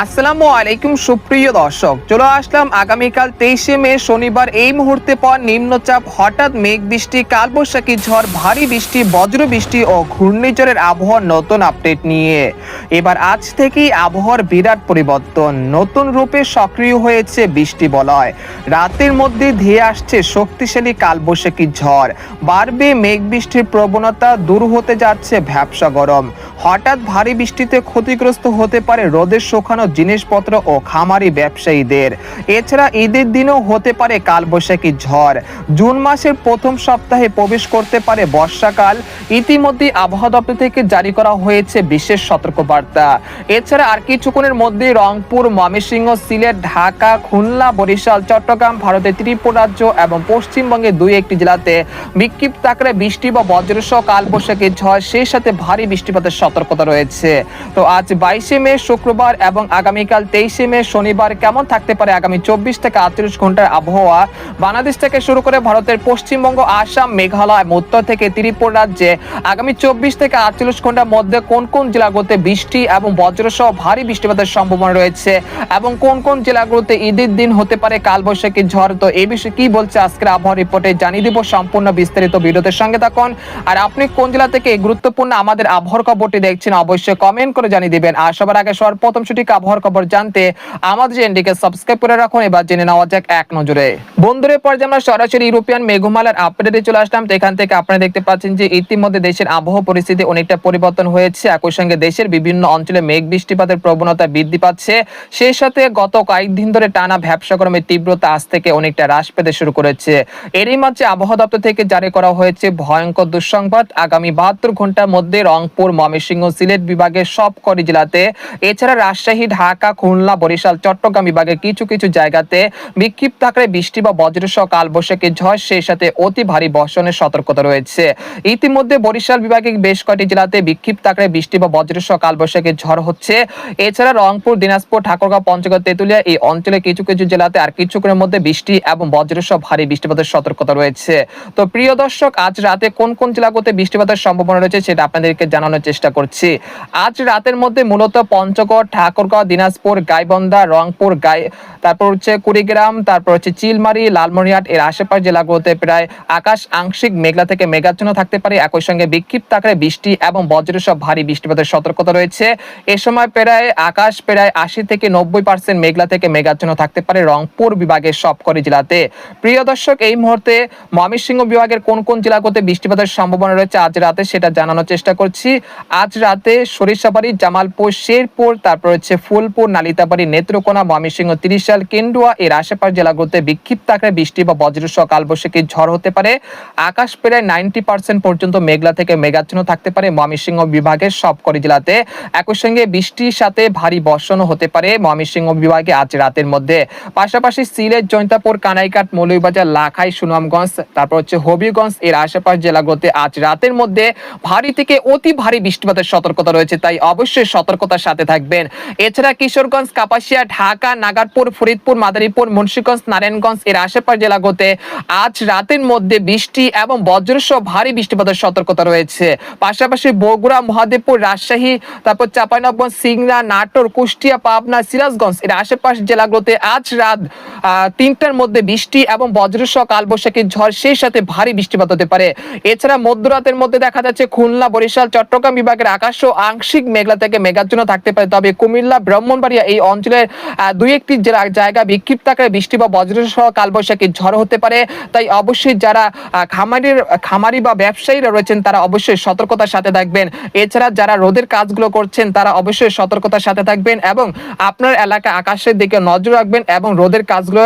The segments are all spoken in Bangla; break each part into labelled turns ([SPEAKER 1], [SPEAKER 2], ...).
[SPEAKER 1] আসসালামু আলাইকুম সুপ্রিয় দর্শক, চলে আসলাম আগামীকাল 23শে মে শনিবার। এই মুহূর্তে পর নিম্নচাপ, হঠাৎ মেঘ বৃষ্টি, কালবৈশাখী ঝড়, ভারী বৃষ্টি, বজ্র বৃষ্টি ও ঘূর্ণিঝড়ের আবহাওয়ার নতুন আপডেট নিয়ে এবার আজ থেকেই আবহাওয়ার বিরাট পরিবর্তন, নতুন রূপে সক্রিয় হয়েছে বৃষ্টি বলয়। রাতের মধ্যে ধেয়ে আসছে শক্তিশালী কালবৈশাখী ঝড়, বাড়বে মেঘ বৃষ্টির প্রবণতা, দূর হতে যাচ্ছে ভ্যাপসা গরম। হঠাৎ ভারী বৃষ্টিতে ক্ষতিগ্রস্ত হতে পারে রোদের শুকানো জিনিসপত্র ও খামারি ব্যবসায়ীদের। এছাড়া ঈদের দিনেও হতে পারে কালবৈশাখী ঝড়। জুন মাসের প্রথম সপ্তাহে প্রবেশ করতে পারে বর্ষাকাল। ইতিমধ্যে আবহাওয়া দপ্তর থেকে জারি করা হয়েছে বিশেষ সতর্কবার্তা। এছাড়া আর কিছুক্ষণের মধ্যে রংপুর, ময়মনসিংহ, সিলেট, ঢাকা, খুলনা, বরিশাল, চট্টগ্রাম, ভারতের ত্রিপুরা রাজ্য এবং পশ্চিমবঙ্গের দুই একটি জেলাতে বিক্ষিপ্ত আকারে বৃষ্টি বা বজ্রসহ কালবৈশাখী ঝড়, সেই সাথে ভারী বৃষ্টিপাতের সতর্কতা রয়েছে। তো আজ 22শে মে শুক্রবার এবং আগামীকাল 23শে মে শনিবার কেমন থাকতে পারে আগামী 24 থেকে 48 ঘন্টার আবহাওয়া বাংলাদেশ থেকে শুরু করে ভারতের পশ্চিমবঙ্গ, আসাম, মেঘালয় এবং উত্তর থেকে ত্রিপুরা রাজ্যে আগামী 24 থেকে 48 ঘন্টার মধ্যে কোন কোন জেলাগুলোতে বৃষ্টি এবং বজ্রসহ ভারী বৃষ্টিপাতের সম্ভাবনা রয়েছে এবং কোন কোন জেলাগুলোতে ঈদের দিন হতে পারে কালবৈশাখী ঝড়। তো এই বিষয়ে কি বলছে আজকের আবহাওয়া রিপোর্টে জানিয়ে দিব সম্পূর্ণ বিস্তারিত। ভিডিওতে সঙ্গে থাকুন। আর আপনি কোন জেলা থেকে গুরুত্বপূর্ণ আমাদের আবহাওয়ার খবরটি দেখছেন অবশ্যই কমেন্ট করে জানিয়ে দিবেন। আর সবার আগে সর্বপ্রথম সঠিক আবহাওয়ার খবর জানতে আমাদের চ্যানেলটিকে সাবস্ক্রাইব করে রাখুন। এবার জেনে নেওয়া যাক এক নজরে। বন্ধুদের পর যে আমরা সরাসরি ইউরোপিয়ান মেঘমালার আপডেটে চলে আসলাম, তো এখান থেকে আপনারা দেখতে পাচ্ছেন যে ইতিমধ্যে দেশের আবহাওয়া পরিস্থিতি অনেকটা পরিবর্তন হয়েছে। একই সঙ্গে দেশের বিভিন্ন অঞ্চলে মেঘ বৃষ্টিপাতের প্রবণতা বৃদ্ধি পাচ্ছে। সেই সাথে গত কয়েকদিন ধরে টানা ভ্যাপসা গরমের তীব্রতা আজ থেকে অনেকটা হ্রাস পেতে শুরু করেছে। এরই মাঝে আবহাওয়া দপ্তর থেকে জারি করা হয়েছে ভয়ঙ্কর দুঃসংবাদ। আগামী 72 ঘন্টার মধ্যে রংপুর, ময়মনসিংহ, সিলেট বিভাগের সবকটি জেলাতে, এছাড়া রাজশাহী, ঢাকা, খুলনা, বরিশাল, চট্টগ্রাম বিভাগের কিছু কিছু জায়গাতে বিক্ষিপ্ত আকারে বৃষ্টি বা বজ্রসহ কালবৈশাখী ঝড়, সেই সাথে অতি ভারী বর্ষণের সতর্কতা রয়েছে। ইতিমধ্যে বরিশাল বিভাগের বেশ কয়েকটি জেলাতে বিক্ষিপ্ত আকারে বৃষ্টি বা বজ্রসহ কালবৈশাখী ঝড় হচ্ছে। এছাড়া রংপুর, দিনাজপুর, ঠাকুরগাঁও, পঞ্চগড়, তেঁতুলিয়া এই অঞ্চলে কিছু কিছু জেলাতে আর কিছুক্ষণের মধ্যে বৃষ্টি এবং বজ্রসহ ভারী বৃষ্টিপাতের সতর্কতা রয়েছে। তো প্রিয় দর্শক, আজ রাতে কোন কোন জেলাগুলোতে বৃষ্টিপাতের সম্ভাবনা রয়েছে সেটা আপনাদেরকে জানানোর চেষ্টা করছি। আজ রাতের মধ্যে মূলত পঞ্চগড়, ঠাকুরগাঁও, দিনাজপুর, গাইবান্ধা, রংপুর, তারপর হচ্ছে কুড়িগ্রাম, তারপর হচ্ছে চিলমারি, লালমনিরহাট এর আশেপাশ জেলাগুলোতে প্রায় আকাশ আংশিক মেঘলা থেকে মেঘাচ্ছন্ন থাকতে পারে। একই সঙ্গে বিক্ষিপ্ত আকারে বৃষ্টি এবং বজ্রসহ ভারী বৃষ্টিপাতের সতর্কতা রয়েছে। এ সময় প্রায় আকাশ প্রায় 80 থেকে 90% মেঘলা থেকে মেঘাচ্ছন্ন থাকতে পারে রংপুর বিভাগের সবকটি জেলাতে। প্রিয় দর্শক, এই মুহূর্তে ময়মনসিংহ বিভাগের কোন কোন জেলাগুলোতে বৃষ্টিপাতের সম্ভাবনা রয়েছে আজ রাতে সেটা জানানোর চেষ্টা করছি। আজ রাতে সরিষাবাড়ি, জামালপুর, শেরপুর, তারপর হচ্ছে ফুলপুর, নালিতাবাড়ি, নেত্রকোনা, ময়মনসিংহ, ত্রিশাল, কেন্দুয়া এর আশেপাশ জেলাগুলোতে বিক্ষিপ্ত আকারে বৃষ্টি বা বজ্রসহ কালবৈশাখী ঝড় হতে পারে। আকাশ প্রায় 90% পর্যন্ত মেঘলা থেকে মেঘাচ্ছন্ন থাকতে পারে ময়মনসিংহ বিভাগের সবকটি জেলাতে। একই সঙ্গে বৃষ্টির সাথে ভারী বর্ষণও হতে পারে ময়মনসিংহ বিভাগে আজ রাতের মধ্যে। পাশাপাশি সিলেট, জৈন্তাপুর, কানাইঘাট, মৌলভীবাজার, লাখাই, সুনামগঞ্জ, তারপর হচ্ছে হবিগঞ্জ এর আশেপাশ জেলাগুলোতে আজ রাতের মধ্যে ভারী থেকে অতি ভারী বৃষ্টিপাতের সতর্কতা রয়েছে, তাই অবশ্যই সতর্কতার সাথে থাকবেন। এছাড়া কিশোরগঞ্জ, কাপাসিয়া, ঢাকা, নাগারপুর, ফরিদপুর, মাদারীপুর, মুন্সিগঞ্জ, নারায়ণগঞ্জ এর আশেপাশ জেলাগুলোতে আজ রাতের মধ্যে বৃষ্টি এবং বজ্রসহ ভারী বৃষ্টিপাতের সতর্কতা রয়েছে। পাশাপাশি বগুড়া, মহাদেবপুর, রাজশাহী, তারপর চাঁপাইনবাবগঞ্জ, সিংড়া, নাটোর, কুষ্টিয়া, পাবনা, সিরাজগঞ্জ এর আশেপাশ জেলাগুলোতে আজ রাত 3টার মধ্যে বৃষ্টি এবং বজ্রসহ কালবৈশাখী ঝড়, সেই সাথে ভারী বৃষ্টিপাত হতে পারে। এছাড়া মধ্যরাতের মধ্যে দেখা যাচ্ছে খুলনা, বরিশাল, চট্টগ্রাম বিভাগের আকাশও আংশিক মেঘলা থেকে মেঘাচ্ছন্ন থাকতে পারে। তবে কুমিল্লা, ব্রাহ্মণবাড়িয়া এই অঞ্চলের দুই একটি জায়গা বিক্ষিপ্ত আকারে বৃষ্টি বা বজ্রসহ কালবৈশাখী ঝড় হতে পারে। তাই অবশ্যই যারা খামারি বা ব্যবসায়ীরা রয়েছেন তারা অবশ্যই সতর্কতার সাথে থাকবেন। এছাড়া যারা রোদের কাজগুলো করছেন তারা অবশ্যই সতর্কতার সাথে থাকবেন এবং আপনার এলাকা আকাশের দিকে নজর রাখবেন এবং রোদের কাজগুলো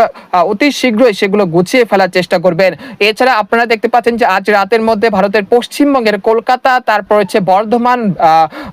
[SPEAKER 1] অতি শীঘ্রই সেগুলো গুছিয়ে ফেলার চেষ্টা করবেন। এছাড়া আপনারা দেখতে পাচ্ছেন যে আজ রাতের মধ্যে ভারতের পশ্চিমবঙ্গের কলকাতা, তারপর হচ্ছে বর্ধমান,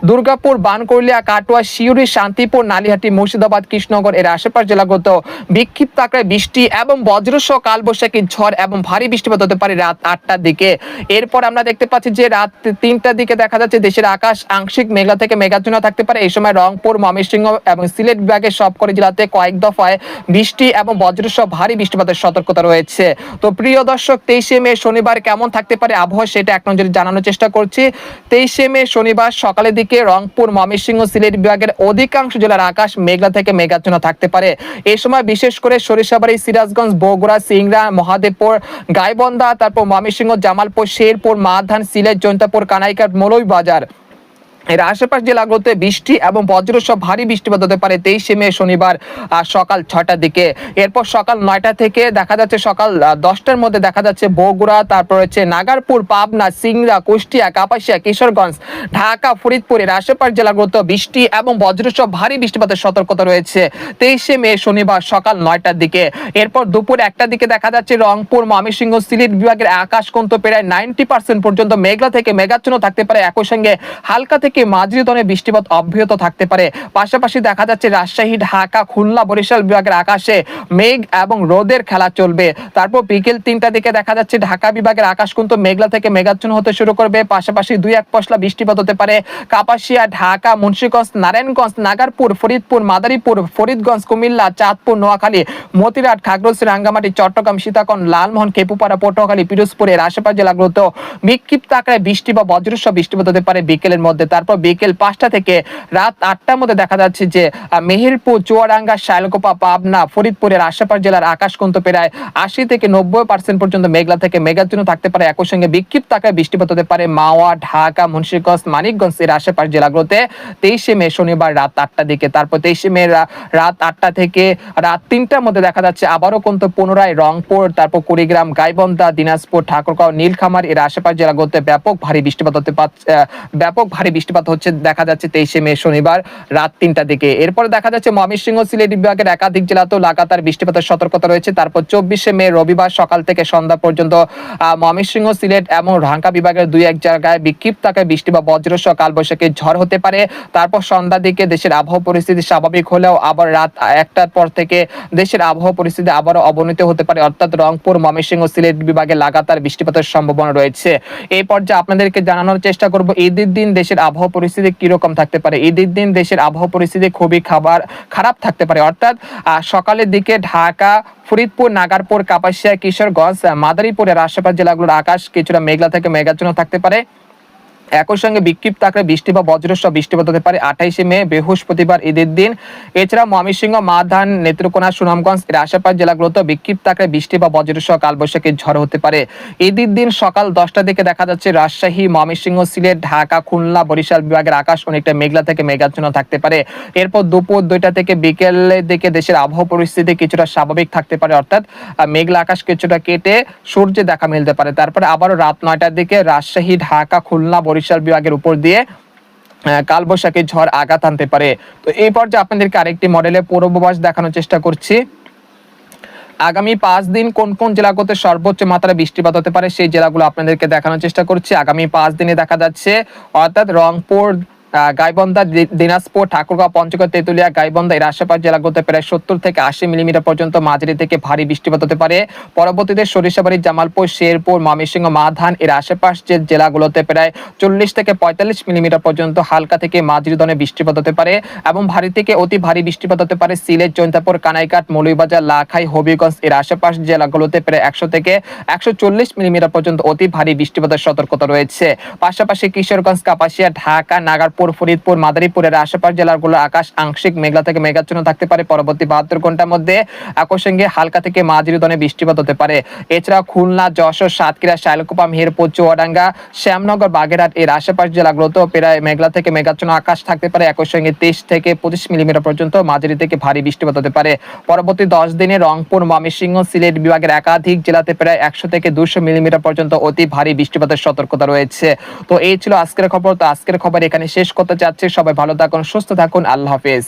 [SPEAKER 1] দুর্গাপুর, বানকুড়িয়া, কাটোয়া, সিউড়ি, শান্তিপুর, নালিহাটি, মুর্শিদাবাদ, কৃষ্ণনগর এর আশেপাশ জেলাগুলোতে বিক্ষিপ্ত আকারে বৃষ্টি এবং বজ্রসহ কালবৈশাখী ঝড় এবং ভারী বৃষ্টিপাত হতে পারে রাত 8টার দিকে। এরপর আমরা দেখতে পাচ্ছি যে রাত 3টার দিকে দেখা যাচ্ছে দেশের আকাশ আংশিক মেঘলা থেকে মেঘাচ্ছন্ন থাকতে পারে। এই সময় রংপুর, ময়মনসিংহ এবং সিলেট বিভাগের সবকটি জেলাতে কয়েক দফায় বৃষ্টি এবং বজ্রসহ ভারী বৃষ্টিপাতের সতর্কতা রয়েছে। তো প্রিয় দর্শক, 23শে মে শনিবার কেমন থাকতে পারে আবহাওয়া সেটা এক নজরে জানানোর চেষ্টা করছি। 23শে মে শনিবার সকালের দিকে রংপুর, ময়মনসিংহ, সিলেট বিভাগের অধিকাংশ জেলার আকাশ মেঘলা থেকে মেঘাচ্ছন্ন থাকতে পারে। এই সময় বিশেষ করে সরিষাবাড়ি, সিরাজগঞ্জ, বগুড়া, সিংড়া, মহাদেবপুর, গাইবান্ধা, তারপর ময়মনসিংহ, জামালপুর, শেরপুর, মাধান, সিলেট, জৈন্তাপুর, কানাইঘাট, মৌলভীবাজার এর আশেপাশ জেলাগুলোতে বৃষ্টি এবং বজ্রসহ ভারী বৃষ্টিপাত হতে পারে 23শে মে শনিবার সকাল 6টার দিকে। এরপর সকাল 9টা থেকে দেখা যাচ্ছে সকাল 10টার মধ্যে দেখা যাচ্ছে বগুড়া, তারপর হচ্ছে নাগারপুর, পাবনা, সিংড়া, কুষ্টিয়া, কাপাসিয়া, কিশোরগঞ্জ, ঢাকা, ফরিদপুর এর আশেপাশ জেলাগুলোতে বৃষ্টি এবং বজ্রসহ ভারী বৃষ্টিপাতের সতর্কতা রয়েছে 23শে মে শনিবার সকাল 9টার দিকে। এরপর দুপুর 1টার দিকে দেখা যাচ্ছে রংপুর, ময়মনসিংহ, সিলেট বিভাগের আকাশ কিন্তু প্রায় 90% পর্যন্ত মেঘলা থেকে মেঘাচ্ছন্ন থাকতে পারে। একই সঙ্গে হালকা থেকে মাঝারি ধরনের বৃষ্টিপাত অব্যাহত থাকতে পারে। পাশাপাশি দেখা যাচ্ছে রাজশাহী, ঢাকা, খুলনা, বরিশাল বিভাগের আকাশে মেঘ এবং রোদের খেলা চলবে। তারপর বিকেল 3টার দিকে দেখা যাচ্ছে ঢাকা বিভাগের আকাশ কিন্তু মেঘলা থেকে মেঘাচ্ছন্ন হতে শুরু করবে। পাশাপাশি 2-1 পশলা বৃষ্টিপাত হতে পারে কাপাসিয়া, ঢাকা, মুন্সিগঞ্জ, নারায়ণগঞ্জ, নাগারপুর, ফরিদপুর, মাদারীপুর, ফরিদগঞ্জ, কুমিল্লা, চাঁদপুর, নোয়াখালী, মতিরাট, খাগড়াছড়ি, রাঙ্গামাটি, চট্টগ্রাম, সীতাকুণ্ড, লালমোহন, খেপুপাড়া, পটুয়াখালী, পিরোজপুরের আশেপাশ জেলাগুলোতেও বিক্ষিপ্ত আকারে বৃষ্টি বা বজ্রসহ বৃষ্টিপাত হতে পারে বিকেলের মধ্যে। তারপর বিকেল 5টা থেকে রাত 8টার মধ্যে দেখা যাচ্ছে যে মেহেরপুর, চুয়াডাঙ্গা, শাইলকোপা, পাবনা, ফরিদপুরের আশেপাশ জেলার আকাশ কিন্তু প্রায় 80 থেকে 90% পর্যন্ত মেঘলা থেকে মেঘাচ্ছন্ন থাকতে পারে। একই সঙ্গে বিক্ষিপ্ত আকারে বৃষ্টিপাত হতে পারে মাওয়া, ঢাকা, মুন্সিগঞ্জ, মানিকগঞ্জ এর আশেপাশ জেলাগুলোতে 23শে মে শনিবার রাত 8টার দিকে। তারপর 23শে মে রাত 8টা থেকে রাত 3টার মধ্যে দেখা যাচ্ছে আবারও কিন্তু পুনরায় রংপুর, তারপর কুড়িগ্রাম, গাইবান্ধা, দিনাজপুর, ঠাকুরগাঁও, নীলখামার এর আশেপাশ জেলাগুলোতে ব্যাপক ভারী বৃষ্টিপাত হচ্ছে দেখা যাচ্ছে 23শে মে শনিবার রাত 3টার দিকে। এরপর দেখা যাচ্ছে ময়মনসিংহ, সিলেট বিভাগের একাধিক জেলাতেও লাগাতার বৃষ্টিপাতের সতর্কতা রয়েছে। তারপর 24শে মে রবিবার সকাল থেকে সন্ধ্যা পর্যন্ত ময়মনসিংহ, সিলেট এবং ঢাকা বিভাগের 2-1 জায়গায় বিক্ষিপ্ত আকারে বৃষ্টি বা বজ্রসহ কালবৈশাখী ঝড় হতে পারে। তারপর সন্ধ্যার দিকে দেশের আবহাওয়া পরিস্থিতি স্বাভাবিক হলেও আবার রাত 1টার পর থেকে দেশের আবহাওয়া পরিস্থিতি আবারও অবনতি হতে পারে। অর্থাৎ রংপুর, ময়মনসিংহ, সিলেট বিভাগে লাগাতার বৃষ্টিপাতের সম্ভাবনা রয়েছে। এই পর্যায়ে আপনাদেরকে জানানোর চেষ্টা করব ঈদের দিন দেশের আবহাওয়া পরিস্থিতি কিরকম থাকতে পারে। ঈদের দিন দেশের আবহাওয়া পরিস্থিতি খুবই খারাপ থাকতে পারে। অর্থাৎ সকালের দিকে ঢাকা, ফরিদপুর, নাগারপুর, কাপাসিয়া, কিশোরগঞ্জ, মাদারীপুরের আশেপাশ জেলাগুলোর আকাশ কিছুটা মেঘলা থেকে মেঘাচ্ছন্ন থাকতে পারে। একই সঙ্গে বিক্ষিপ্ত আকারে বৃষ্টি বা বজ্রসহ বৃষ্টিপাত হতে পারে 28শে মে বৃহস্পতিবার ঈদের দিন। এছাড়া ময়মনসিংহ, মাধান, নেত্রকোনা, সুনামগঞ্জ এর আশেপাশ জেলাগুলোতে বিক্ষিপ্ত আকারে বৃষ্টি বা বজ্রসহ কালবৈশাখী ঝড় হতে পারে। ঈদের দিন সকাল 10টার দিকে দেখা যাচ্ছে রাজশাহী, ময়মনসিংহ, সিলেট, ঢাকা, খুলনা, বরিশাল বিভাগের আকাশ অনেকটা মেঘলা থেকে মেঘাচ্ছন্ন থাকতে পারে। এরপর দুপুর 2টা থেকে বিকেলের দিকে দেশের আবহাওয়া পরিস্থিতি কিছুটা স্বাভাবিক থাকতে পারে। অর্থাৎ মেঘলা আকাশ কিছুটা কেটে সূর্যে দেখা মিলতে পারে। তারপরে আবারও রাত 9টার দিকে রাজশাহী, ঢাকা, খুলনা, বরিশাল বিভাগের উপর দিয়ে কালবৈশাখী ঝড় আঘাত আনতে পারে। তো এই পর্যায়ে আপনাদেরকে আরেকটি মডেলের পূর্বাভাস দেখানোর চেষ্টা করছি। আগামী 5 দিন কোন কোন জেলাগুলোতে সর্বোচ্চ মাত্রায় বৃষ্টিপাত হতে পারে সেই জেলাগুলো আপনাদেরকে দেখানোর চেষ্টা করছি। আগামী 5 দিনে দেখা যাচ্ছে অর্থাৎ রংপুর, গাইবান্ধা, দিনাজপুর, ঠাকুরগাঁও, পঞ্চগড়, তেঁতুলিয়া, গাইবান্ধা এর আশেপাশ জেলাগুলোতে প্রায় 70 থেকে 80 মিলিমিটার পর্যন্ত মাঝারি থেকে ভারী বৃষ্টিপাত হতে পারে। পরবর্তীতে সরিষাবাড়ি, জামালপুর, শেরপুর, ময়মনসিংহ, মাধান এর আশেপাশ যে জেলাগুলোতে প্রায় 40 থেকে 45 মিলিমিটার পর্যন্ত হালকা থেকে মাঝারি ধরনের বৃষ্টিপাত হতে পারে এবং ভারী থেকে অতি ভারী বৃষ্টিপাত হতে পারে সিলেট, জৈন্তাপুর, কানাইঘাট, মৌলভীবাজার, লাখাই, হবিগঞ্জ এর আশেপাশ জেলাগুলোতে প্রায় 100 থেকে 140 মিলিমিটার পর্যন্ত অতি ভারী বৃষ্টিপাতের সতর্কতা রয়েছে। পাশাপাশি কিশোরগঞ্জ, কাপাসিয়া, ঢাকা, নাগারপুর, ফরিদপুর, মাদারীপুরের আশেপাশ জেলাগুলোর আকাশ আংশিক মেঘলা থেকে মেঘাচ্ছন্ন থাকতে পারে পরবর্তী 72 ঘন্টার মধ্যে। একই সঙ্গে হালকা থেকে মাঝারি ধরনের বৃষ্টিপাত হতে পারে। এছাড়া খুলনা, যশোর, সাতক্ষীরা, শাইলকুপা, মেহেরপুর, চুয়াডাঙ্গা, শ্যামনগর, বাগেরহাট এর আশেপাশ জেলাগুলোতেও প্রায় মেঘলা থেকে মেঘাচ্ছন্ন আকাশ থাকতে পারে। একই সঙ্গে 23 থেকে 25 মিলিমিটার পর্যন্ত মাঝারি থেকে ভারী বৃষ্টিপাত হতে পারে। পরবর্তী 10 দিনে রংপুর, ময়মনসিংহ, সিলেট বিভাগের একাধিক জেলাতে প্রায় 100 থেকে 200 মিলিমিটার পর্যন্ত অতি ভারী বৃষ্টিপাতের সতর্কতা রয়েছে। তো এই ছিল আজকের খবর। তো আজকের খবর এখানে শেষ করতে চাচ্ছি। সবাই ভালো থাকুন, সুস্থ থাকুন, আল্লাহ হাফেজ।